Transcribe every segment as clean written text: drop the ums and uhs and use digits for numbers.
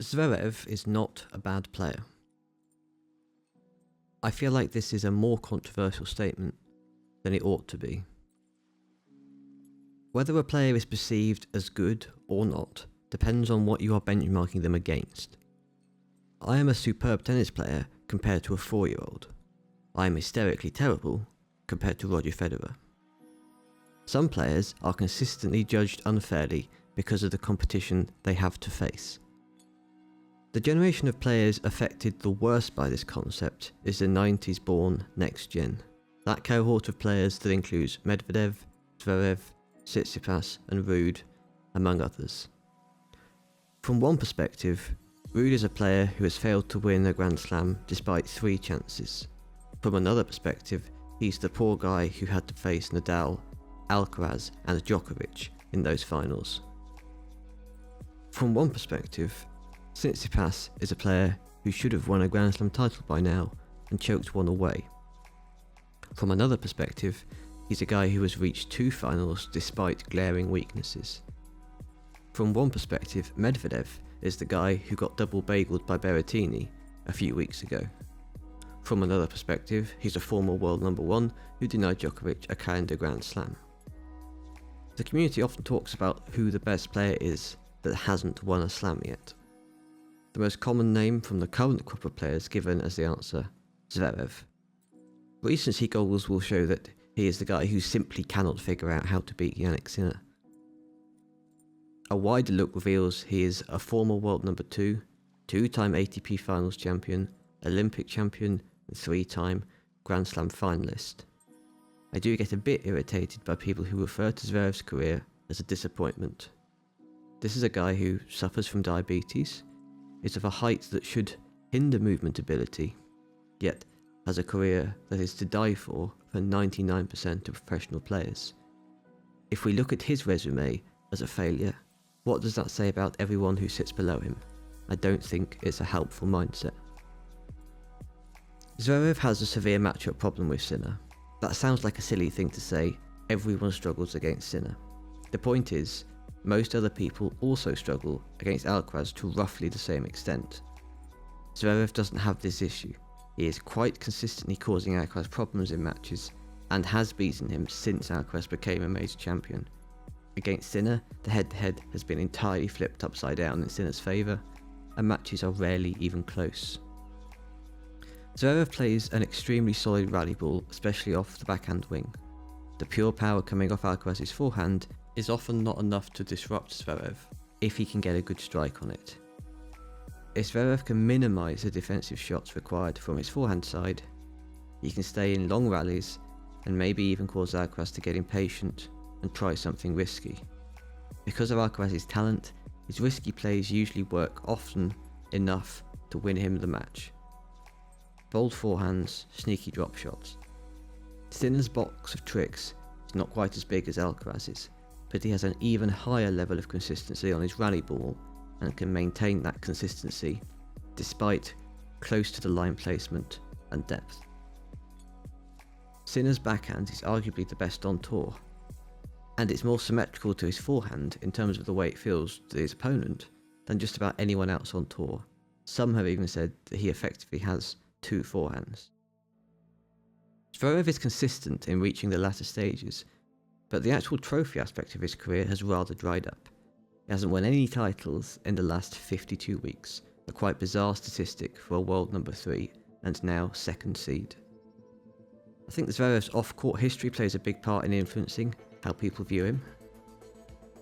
Zverev is not a bad player. I feel like this is a more controversial statement than it ought to be. Whether a player is perceived as good or not depends on what you are benchmarking them against. I am a superb tennis player compared to a 4-year-old. I am hysterically terrible compared to Roger Federer. Some players are consistently judged unfairly because of the competition they have to face. The generation of players affected the worst by this concept is the 90s born next gen. That cohort of players that includes Medvedev, Zverev, Tsitsipas and Ruud, among others. From one perspective, Ruud is a player who has failed to win a Grand Slam despite 3 chances. From another perspective, he's the poor guy who had to face Nadal, Alcaraz and Djokovic in those finals. From one perspective, Tsitsipas is a player who should have won a Grand Slam title by now and choked one away. From another perspective, he's a guy who has reached 2 finals despite glaring weaknesses. From one perspective, Medvedev is the guy who got double bageled by Berrettini a few weeks ago. From another perspective, he's a former world number 1 who denied Djokovic a calendar Grand Slam. The community often talks about who the best player is that hasn't won a slam yet. The most common name from the current crop of players given as the answer, Zverev. Recency goggles will show that he is the guy who simply cannot figure out how to beat Jannik Sinner. A wider look reveals he is a former world number 2, 2-time ATP Finals champion, Olympic champion and 3-time Grand Slam finalist. I do get a bit irritated by people who refer to Zverev's career as a disappointment. This is a guy who suffers from diabetes, is of a height that should hinder movement ability, yet has a career that is to die for 99% of professional players. If we look at his resume as a failure, what does that say about everyone who sits below him? I don't think it's a helpful mindset. Zverev has a severe matchup problem with Sinner. That sounds like a silly thing to say, everyone struggles against Sinner. The point is, most other people also struggle against Alcaraz to roughly the same extent. Zverev doesn't have this issue. He is quite consistently causing Alcaraz problems in matches, and has beaten him since Alcaraz became a major champion. Against Sinner, the head-to-head has been entirely flipped upside down in Sinner's favour, and matches are rarely even close. Zverev plays an extremely solid rally ball, especially off the backhand wing. The pure power coming off Alcaraz's forehand is often not enough to disrupt Zverev, if he can get a good strike on it. If Zverev can minimise the defensive shots required from his forehand side, he can stay in long rallies and maybe even cause Alcaraz to get impatient and try something risky. Because of Alcaraz's talent, his risky plays usually work often enough to win him the match. Bold forehands, sneaky drop shots. Sinner's box of tricks is not quite as big as Alcaraz's, but he has an even higher level of consistency on his rally ball and can maintain that consistency despite close to the line placement and depth. Sinner's backhand is arguably the best on tour, and it's more symmetrical to his forehand in terms of the way it feels to his opponent than just about anyone else on tour. Some have even said that he effectively has 2 forehands. Zverev is consistent in reaching the latter stages, but the actual trophy aspect of his career has rather dried up. He hasn't won any titles in the last 52 weeks, a quite bizarre statistic for a world number 3 and now 2nd seed. I think Zverev's off-court history plays a big part in influencing how people view him.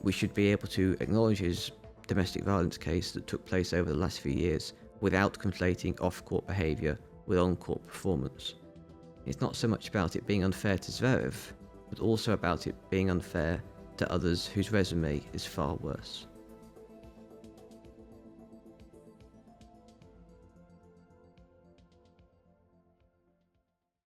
We should be able to acknowledge his domestic violence case that took place over the last few years without conflating off-court behaviour with on-court performance. It's not so much about it being unfair to Zverev, but also about it being unfair to others whose resume is far worse.